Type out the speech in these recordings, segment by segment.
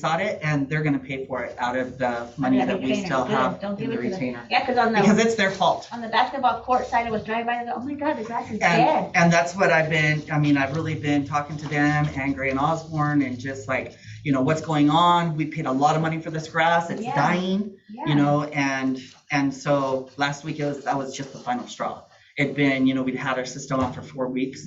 resod it, and they're gonna pay for it out of the money that we still have Don't in give the it to them. retainer. Yeah, Because it's their fault. on the basketball court side, I was driving by and I go, oh my God, the grass is dead. And that's what I've really been talking to them and Gray and Osborne and just like, what's going on? We paid a lot of money for this grass. It's Yeah. dying, Yeah. and so last week that was just the final straw. It'd been, we'd had our system on for 4 weeks,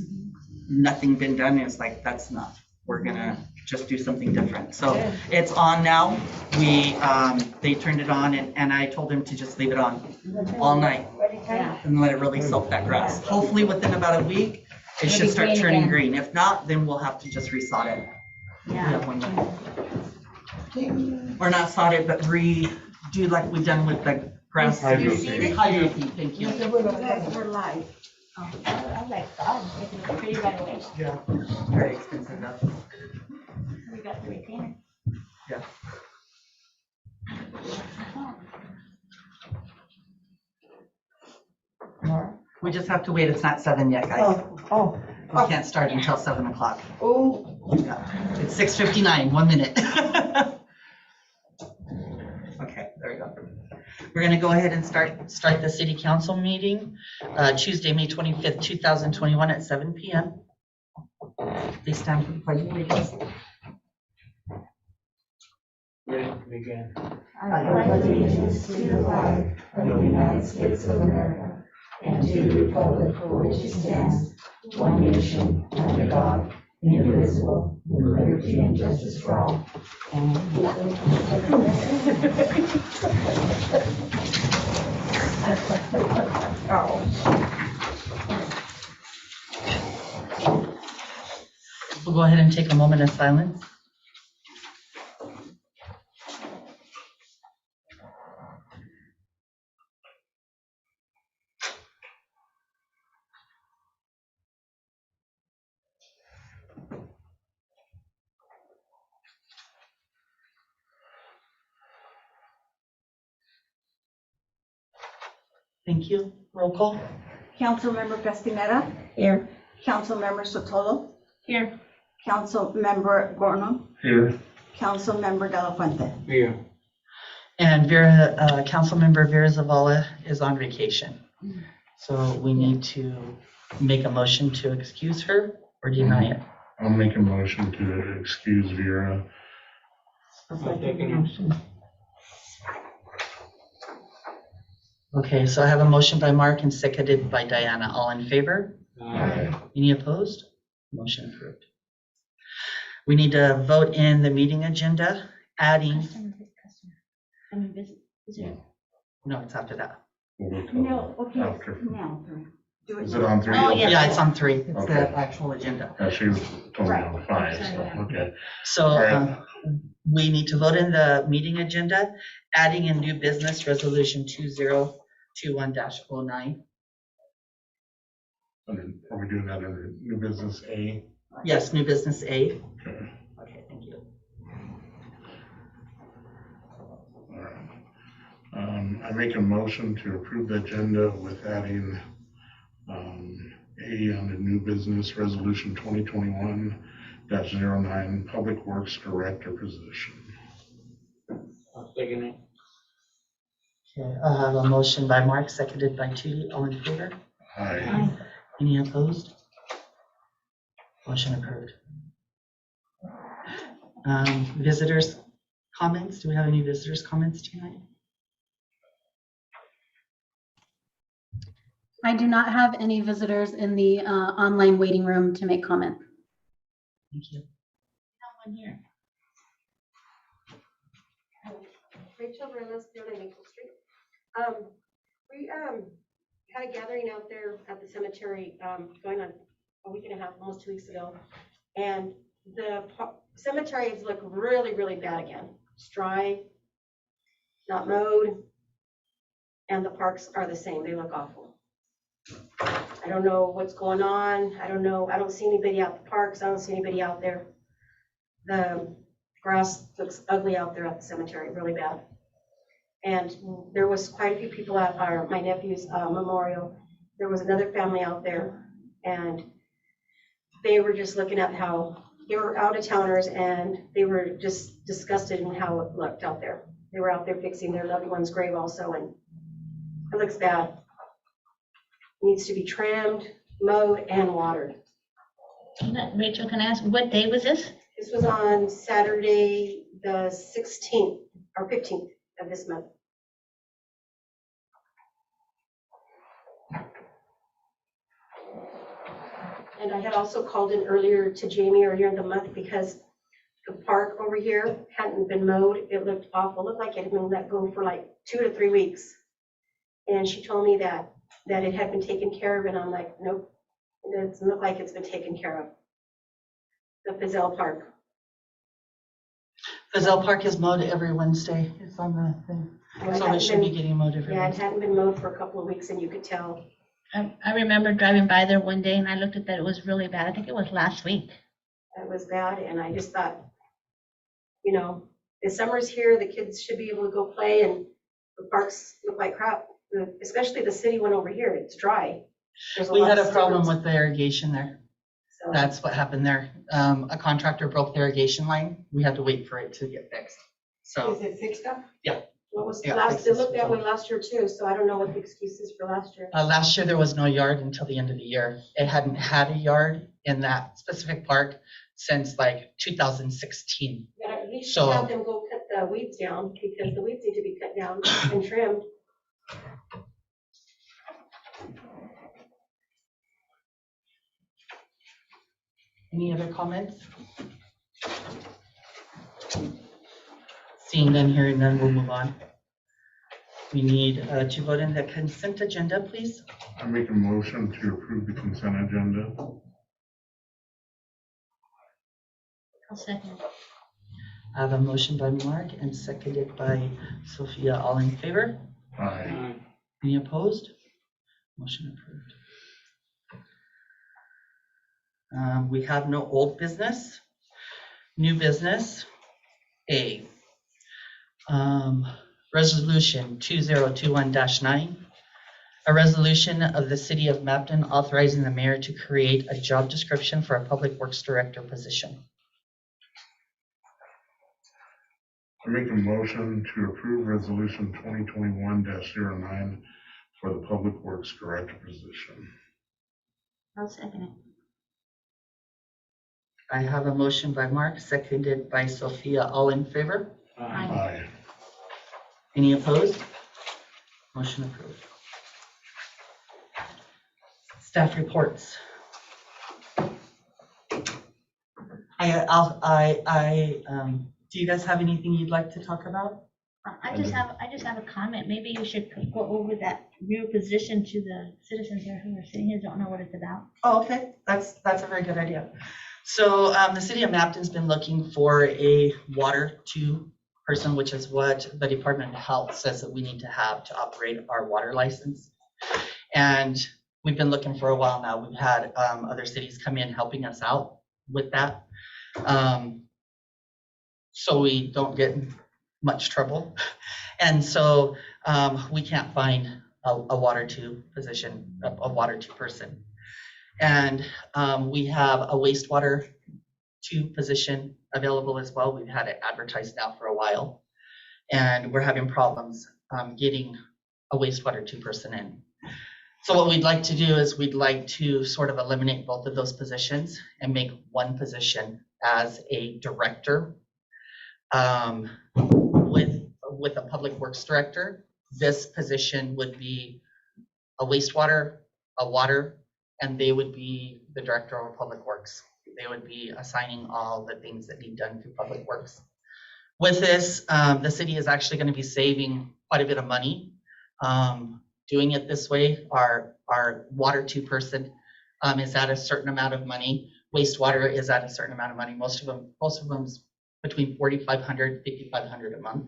nothing been done. It's like, that's enough. We're gonna just do something different. So Good. it's on now. They turned it on and I told them to just leave it on all night Yeah. and let it really soak that grass. Hopefully within about a week, it It'll should be start green turning again. green. If not, then we'll have to just resod it. Yeah. Or not sod it, but redo like we've done with the grass. Hydro seed. seed. Hydro seed, thank you. We're live. Oh, I was like, God, it's looking pretty right away. Yeah. Very expensive though. We got the retainer. Yeah. We just have to wait. It's not 7 yet, guys. Oh, We can't start until 7 o'clock. oh, Yeah. It's 6:59, 1 minute. Okay, there we go. We're gonna go ahead and start the city council meeting, Tuesday, May 25th, 2021 at 7 PM. Please stand for the pledge of allegiance. Ready to begin. I pledge allegiance to the flag of the United States of America and to the republic for which it stands, one nation, under God, indivisible, with liberty and justice for all. We'll go ahead and take a moment of silence. Thank you. Roll call. Councilmember Castaneda, Here. Councilmember Sotolo, Here. Councilmember Gorman, Here. Councilmember De La Fuente. Here. And Councilmember Vera Zavala is on vacation. So we need to make a motion to excuse her or deny it. I'll make a motion to excuse Vera. Okay, so I have a motion by Mark and seconded by Diana. All in favor? Aye. Any opposed? Motion approved. We need to vote in the meeting agenda, adding, I mean, visitor. no, it's after that. We'll wait till No, okay, after. now, do it. Is it on 3? Oh, yeah. Yeah, it's on 3. It's Okay. the actual agenda. She was told me on 5, so, okay. So All right. we need to vote in the meeting agenda, adding a new business resolution 2021-09. Are we doing that under new business A? Yes, new business A. Okay. Okay, thank you. All right. I make a motion to approve the agenda with adding A on the new business resolution 2021-09 Public Works Director position. I'll second it. Okay, I have a motion by Mark, seconded by Judy. All in favor? Aye. Any opposed? Motion approved. Visitors' comments? Do we have any visitors' comments tonight? I do not have any visitors in the online waiting room to make comment. Thank you. One here. Rachel Reynolds, 309 Maple Street. We had a gathering out there at the cemetery going on a week and a half, almost 2 weeks ago. And the cemeteries look really, really bad again. It's dry, not mowed, and the parks are the same. They look awful. I don't know what's going on. I don't know. I don't see anybody out the parks. I don't see anybody out there. The grass looks ugly out there at the cemetery, really bad. And there was quite a few people at my nephew's memorial. There was another family out there, and they were just looking at how they were out of towners and they were just disgusted in how it looked out there. They were out there fixing their loved one's grave also, and it looks bad. Needs to be trimmed, mowed, and watered. Rachel, can I ask, what day was this? This was on Saturday, the 16th or 15th of this month. And I had also called in earlier to Jamie earlier in the month because the park over here hadn't been mowed. It looked awful. It looked like it had been let go for like 2 to 3 weeks. And she told me that it had been taken care of, and I'm like, nope, it doesn't look like it's been taken care of. The Fazell Park. Fazell Park is mowed every Wednesday. It's on the thing. So it should be getting mowed every Yeah, it Wednesday. hadn't been mowed for a couple of weeks, and you could tell. I remember driving by there one day and I looked at that, it was really bad. I think it was last week. It was bad, and I just thought, you know, the summer's here, the kids should be able to go play, and the parks look like crap. Especially the city one over here, it's dry. There's We lot had of a problem disturbance, with the irrigation there. so- That's what happened there. A contractor broke the irrigation line. We had to wait for it to get fixed. So, Is it fixed up? Yeah. What was Yeah, last, fixed it is looked that fixed. way last year too, so I don't know what the excuse is for last year. last year there was no yard until the end of the year. It hadn't had a yard in that specific park since like 2016. But at least So- have them go cut the weeds down, because the weeds need to be cut down and trimmed. Any other comments? Seeing none, hearing none, we'll move on. We need to vote in the consent agenda, please. I make a motion to approve the consent agenda. I'll second. I have a motion by Mark and seconded by Sophia. All in favor? Aye. Any opposed? Motion approved. We have no old business. New business. A. Resolution 2021-9. A resolution of the City of Mapton authorizing the mayor to create a job description for a public works director position. I make a motion to approve resolution 2021-09 for the public works director position. I'll second it. I have a motion by Mark, seconded by Sophia. All in favor? Aye. Any opposed? Motion approved. Staff reports. Do you guys have anything you'd like to talk about? I just have a comment. Maybe you should go over that new position to the citizens here who are sitting here, don't know what it's about. Oh, okay, that's a very good idea. So the city of Mapton's been looking for a water two person, which is what the Department of Health says that we need to have to operate our water license. And we've been looking for a while now. We've had other cities come in helping us out with that. So we don't get in much trouble. And so we can't find a water two position, a water two person. And we have a wastewater two position available as well. We've had it advertised now for a while. And we're having problems getting a wastewater two person in. So what we'd like to do is we'd like to sort of eliminate both of those positions and make one position as a director with a public works director. This position would be a wastewater, a water, and they would be the director of public works. They would be assigning all the things that need done through public works. With this, the city is actually going to be saving quite a bit of money doing it this way. Our water two person is at a certain amount of money. Wastewater is at a certain amount of money. Most of them's between $4,500, $5,500 a month.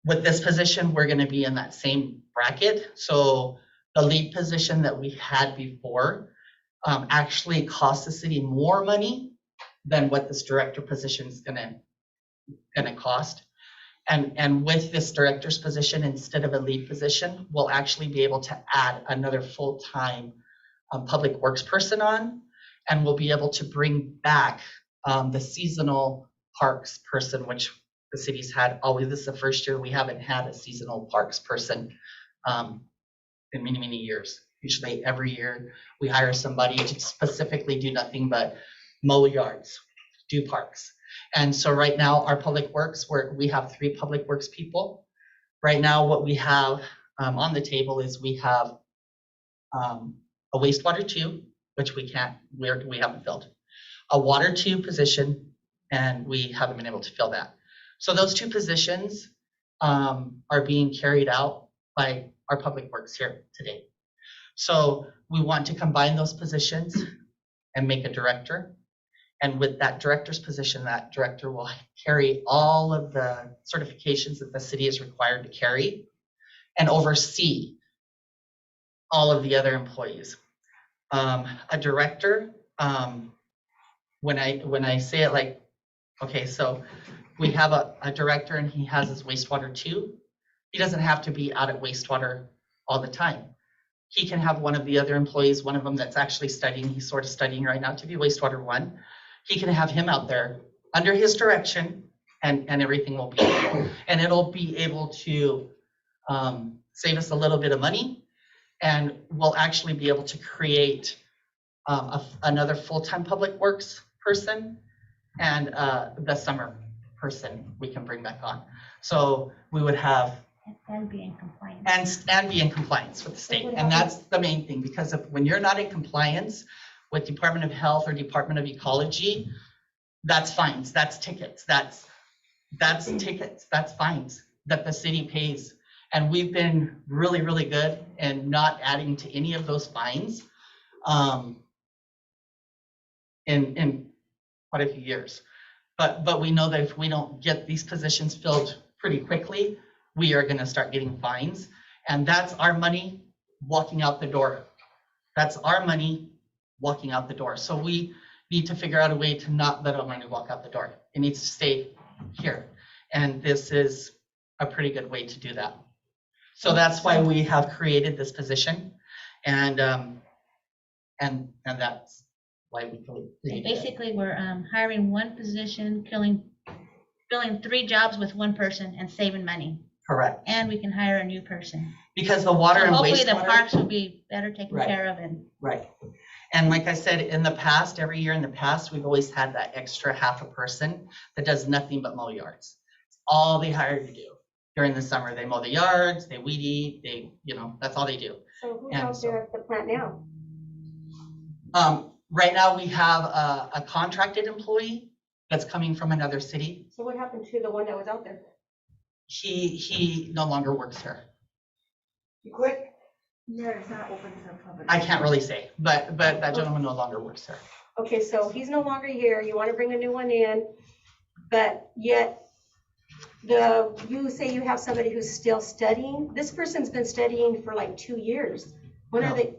With this position, we're going to be in that same bracket. So the lead position that we had before actually cost the city more money than what this director position is gonna cost. And with this director's position, instead of a lead position, we'll actually be able to add another full-time public works person on, and we'll be able to bring back the seasonal parks person, which the city's had always. This is the first year we haven't had a seasonal parks person in many, many years. Usually every year we hire somebody to specifically do nothing but mow yards, do parks. And so right now our public works, we have 3 public works people. Right now what we have on the table is we have a wastewater 2, which we haven't filled. A water 2 position, and we haven't been able to fill that. So those 2 positions are being carried out by our public works here today. So we want to combine those positions and make a director. And with that director's position, that director will carry all of the certifications that the city is required to carry and oversee all of the other employees. A director, when I say it like, okay, so we have a director and he has his wastewater 2. He doesn't have to be out at wastewater all the time. He can have one of the other employees, one of them that's actually studying, he's sort of studying right now to be wastewater 1. He can have him out there under his direction and everything will be, and it'll be able to save us a little bit of money, and we'll actually be able to create another full-time public works person and the summer person we can bring back on. So we would have And be in compliance. and be in compliance with the state. And that's the main thing, because when you're not in compliance with Department of Health or Department of Ecology, that's fines, that's tickets, that's tickets, that's fines that the city pays. And we've been really, really good in not adding to any of those fines in quite a few years. But we know that if we don't get these positions filled pretty quickly, we are going to start getting fines. And that's our money walking out the door. That's our money walking out the door. So we need to figure out a way to not let our money walk out the door. It needs to stay here. And this is a pretty good way to do that. So that's why we have created this position. And that's why we created it. Basically, we're hiring 1 position, filling 3 jobs with 1 person and saving money. Correct. And we can hire a new person. Because the water So and hopefully the wastewater. parks will be better taken Right. care of and Right. And like I said, in the past, every year in the past, we've always had that extra half a person that does nothing but mow yards. It's all they hire to do. During the summer, they mow the yards, they weed eat, that's all they do. So who's And out there at the plant now? Right now, we have a contracted employee that's coming from another city. So what happened to the one that was out there? He no longer works here. You quit? Yeah, it's not open to the public. I can't really say, but that gentleman no longer works here. Okay, so he's no longer here. You want to bring a new one in, but yet you say you have somebody who's still studying. This person's been studying for like 2 years. When are No. they?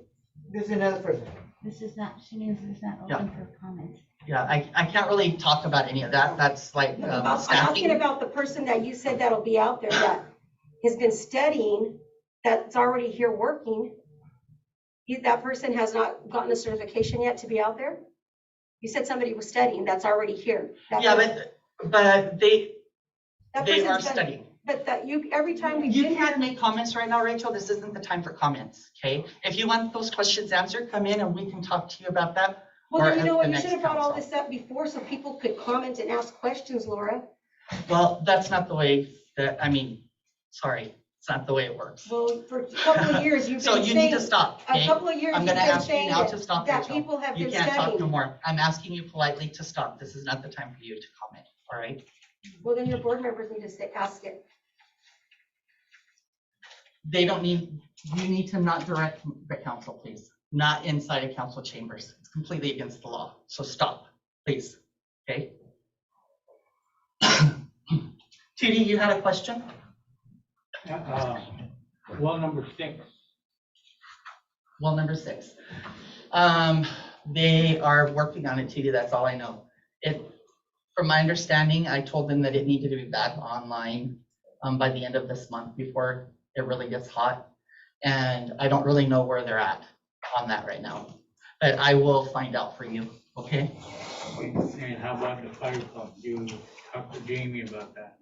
This is another person. this is not, she means it's not Yeah. open for comments. Yeah, I can't really talk about any of that. That's like I'm asking staffing. about the person that you said that'll be out there that has been studying, that's already here working. That person has not gotten a certification yet to be out there? You said somebody was studying, that's already here. That Yeah, person- but they that are person's done- studying. But every time we've You been can't here, make comments right now, Rachel. This isn't the time for comments, okay? If you want those questions answered, come in and we can talk to you about that. well, or then you at know the what, you next should have brought all council. this up before so people could comment and ask questions, Laura. Well, that's not the way sorry, it's not the way it works. Well, for a couple of years, you've So been you need to saying, stop, a okay? couple of years, I'm you've gonna been ask you saying now to stop, that Rachel. people have You been can't talk no studying. more. I'm asking you politely to stop. This is not the time for you to comment, all right? Well, then your board members need to ask it. They don't need, you need to not direct the council, please. Not inside of council chambers. It's completely against the law. So stop, please, okay? Judy, you had a question? Well, number 6. Well, number 6. They are working on it, Judy, that's all I know. From my understanding, I told them that it needed to be back online by the end of this month before it really gets hot. And I don't really know where they're at on that right now. But I will find out for you, okay? And how about the fire pump? You talk to Jamie about that.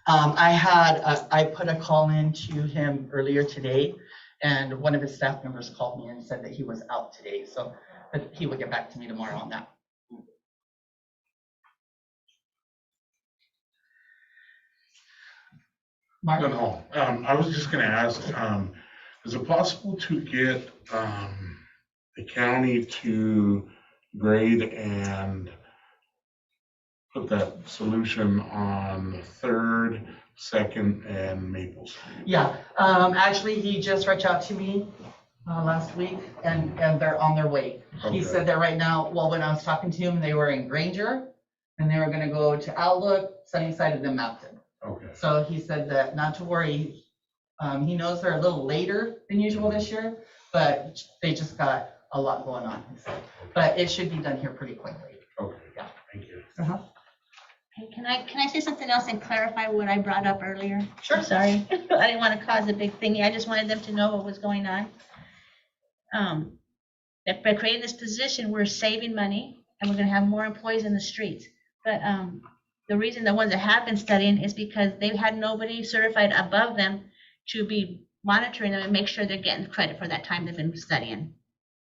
I put a call in to him earlier today, and one of his staff members called me and said that he was out today, so, but he would get back to me tomorrow on that. Mark? No, I was just gonna ask, is it possible to get, the county to grade and put that solution on Third, Second, and Maple Street? Yeah, actually, he just reached out to me last week, and they're on their way. He Okay. said that right now, well, when I was talking to him, they were in Granger, and they were gonna go to Outlook, Sunnyside, and then Mountain. Okay, So he said that not to worry. He knows they're a little later than usual this year, but they just got a lot going on, he said. But it should be done here pretty quickly. okay, Yeah. thank you. Hey, can I say something else and clarify what I brought up earlier? Sure. Sorry, I didn't want to cause a big thing. I just wanted them to know what was going on. That by creating this position, we're saving money and we're gonna have more employees in the streets. But, the reason the ones that have been studying is because they've had nobody certified above them to be monitoring them and make sure they're getting credit for that time they've been studying.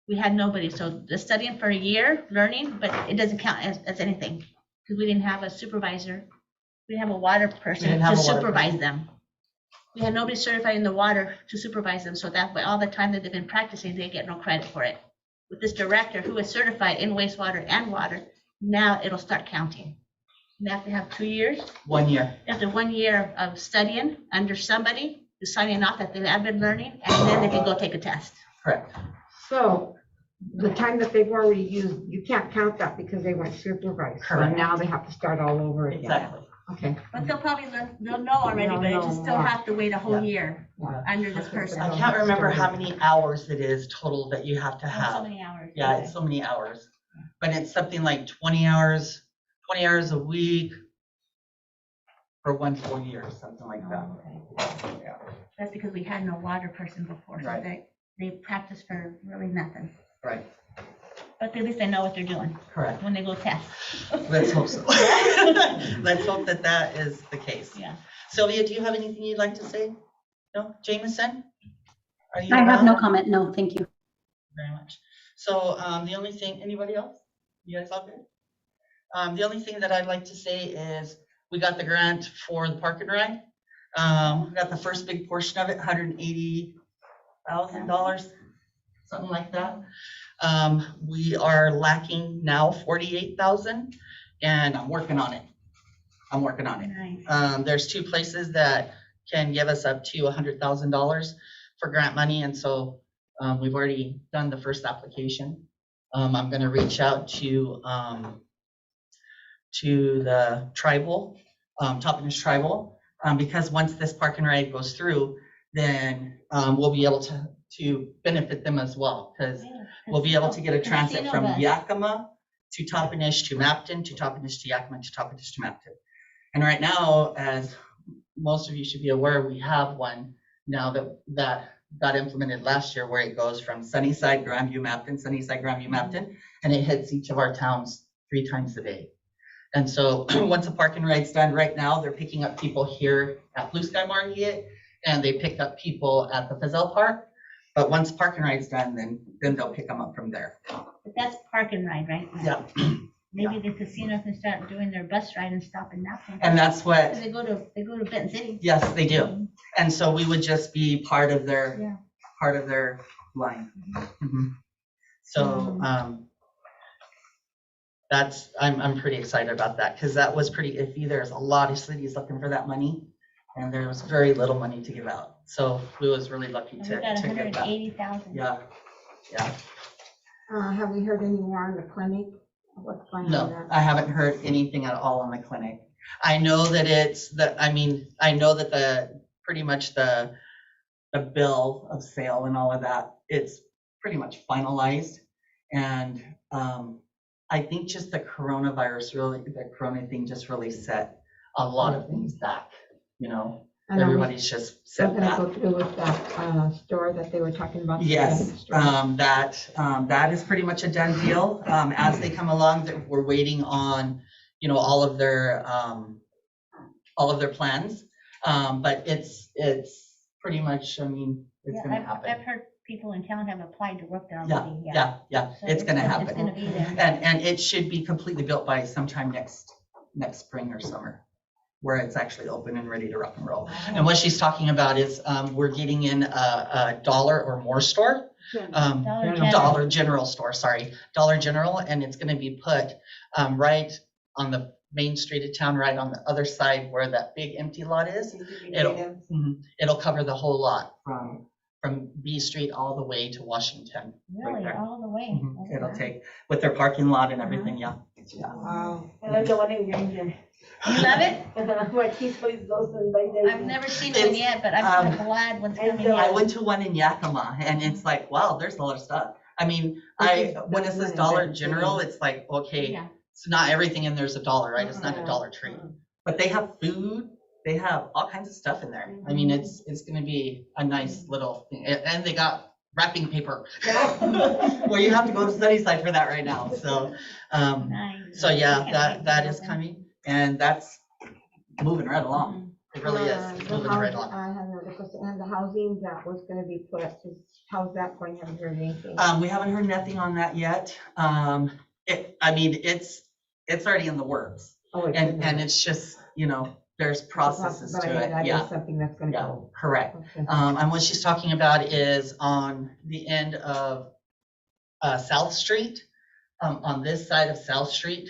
We had nobody, so they're studying for a year, learning, but it doesn't count as anything, because we didn't have a supervisor. We didn't have a water person didn't have to a water supervise person. them. We had nobody certified in the water to supervise them, so that way all the time that they've been practicing, they get no credit for it. With this director who is certified in wastewater and water, now it'll start counting. They have to have 2 years. 1 year. After 1 year of studying under somebody who's signing off that they have been learning, and then they can go take a test. Correct. So the time that they've already used, you can't count that because they weren't supervised. So Correct. now they have to start all over again. Exactly. Okay. But they'll probably learn, they'll know already, but they just still have to wait a whole year under this person. I can't remember how many hours it is total that you have to So have. many hours. Yeah, it's so many hours. But it's something like 20 hours a week for 1 full year, something like that. Okay. Yeah. That's because we had no water person before, so Right. they practiced for really nothing. Right, But at least they know what they're doing correct. when they go test. Let's hope so. Let's hope that that is the case. Yeah. Sylvia, do you have anything you'd like to say? No? Jameson? Are you I have no around? comment. No, thank you. Very much. So the only thing, anybody else? You guys all good? The only thing that I'd like to say is we got the grant for the park and ride. We got the first big portion of it, $180,000, something like that. We are lacking now 48,000, and I'm working on it. Nice. There's 2 places that can give us up to $100,000 for grant money, and so we've already done the first application. I'm gonna reach out to the tribal, Toppenish Tribal, because once this park and ride goes through, then we'll be able to benefit them as well, because we'll be able to get a transit Casino from bus. Yakima to Toppenish to Mapton, to Toppenish to Yakima, to Toppenish to Mapton. And right now, as most of you should be aware, we have one now that got implemented last year, where it goes from Sunnyside, Grandview, Mapton, Sunnyside, Grandview, Mapton, and it hits each of our towns 3 times a day. And so once the park and ride's done, right now, they're picking up people here at Blue Sky Market, and they pick up people at the Fazell Park. But once park and ride's done, then they'll pick them up from there. But that's park and ride, right? Yeah. Maybe the casino can start doing their bus ride and stop in Napa. And that's what, Because they go to Benton City. yes, they do. And so we would just be part of their, Yeah. line. Mhm. So, I'm pretty excited about that, because that was pretty iffy. There's a lot of cities looking for that money, and there was very little money to give out. So we was really lucky And to we got get that. 180,000. Yeah, yeah. Have we heard any more on the clinic? What's going on No, there? I haven't heard anything at all on the clinic. I know that I know that pretty much the bill of sale and all of that, it's pretty much finalized. And I think just the corona thing just really set a lot of things back, you know? And are we Everybody's just still set gonna back. go through with that, store that they were talking about? the Yes, second store? that is pretty much a done deal. As they come along, we're waiting on, all of their plans. But it's pretty much, it's Yeah, gonna I've happen. heard people in town have applied to work there Yeah, already, yeah, So it's gonna It's happen. gonna be there. And it should be completely built by sometime next spring or summer, where it's actually open and ready to rock and roll. And what she's talking about is, we're getting in a Dollar or More store. Dollar General. Dollar General store, sorry, Dollar General, and it's gonna be put right on the main street of town, right on the other side where that big empty lot is. It'll cover the whole lot from B Street all the way to Washington. Really, there. all the way. Mhm. It'll take, with their parking lot and everything, yeah. Wow. I like the one in Grandview. You love it? Marquis plays those and by there. I've never seen It's, one yet, but I'm glad one's and coming so I out. went to one in Yakima and it's like, wow, there's a lot of stuff. I mean, when it says That's Dollar nice. General, it's like, okay, Yeah. so not everything in there's a dollar, right? It's not a Dollar Tree. But they have food, they have all kinds of stuff in there. I mean, it's gonna be a nice little thing. And they got wrapping paper. Well, you have to go to Sunnyside for that right now, so, Nice. so yeah, Can't wait to that go is there. coming, and that's moving right along. It really is, The moving right house- along. I have another question, and the housing that was gonna be put, how's that going? Haven't heard anything. We haven't heard nothing on that yet. It's already in the works, Oh, it's and in it's just, there's processes But to that it, is yeah, something that's gonna yeah, go. correct. Okay. And what she's talking about is on the end of South Street, on this side of South Street,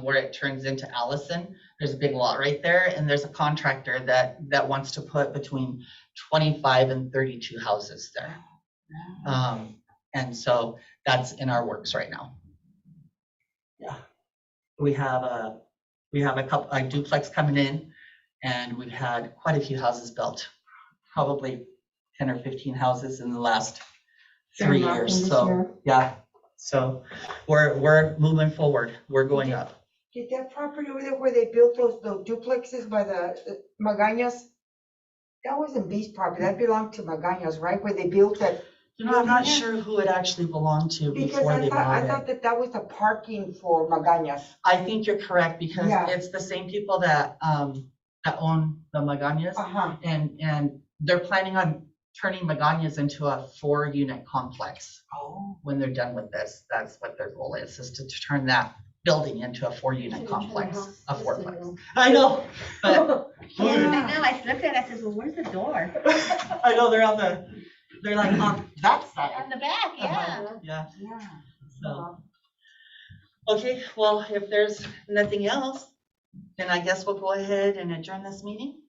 where it turns into Allison, there's a big lot right there, and there's a contractor that wants to put between 25 and 32 houses there. And so that's in our works right now. Yeah, we have a duplex coming in, and we've had quite a few houses built, probably 10 or 15 houses in the last 3 Same lot in years. this So, year? yeah, so we're moving forward. We're going up. Did that property over there where they built those duplexes by the Magañas? That wasn't B's property, that belonged to Magañas, right, where they built that? I'm not sure who it actually belonged to Because before they bought I it. thought that was the parking for Magañas. I think you're correct, because Yeah. it's the same people that own the Magañas, Uh-huh. and they're planning on turning Magañas into a 4-unit complex. Oh. When they're done with this, that's what their goal is to turn that building into a 4-unit complex, a fourplex. I know, but Yeah, I know. I looked at it, I said, well, where's the door? I know they're like on that On side. the back, yeah. Uh-huh, yeah, Yeah. so. Okay, well, if there's nothing else, then I guess we'll go ahead and adjourn this meeting.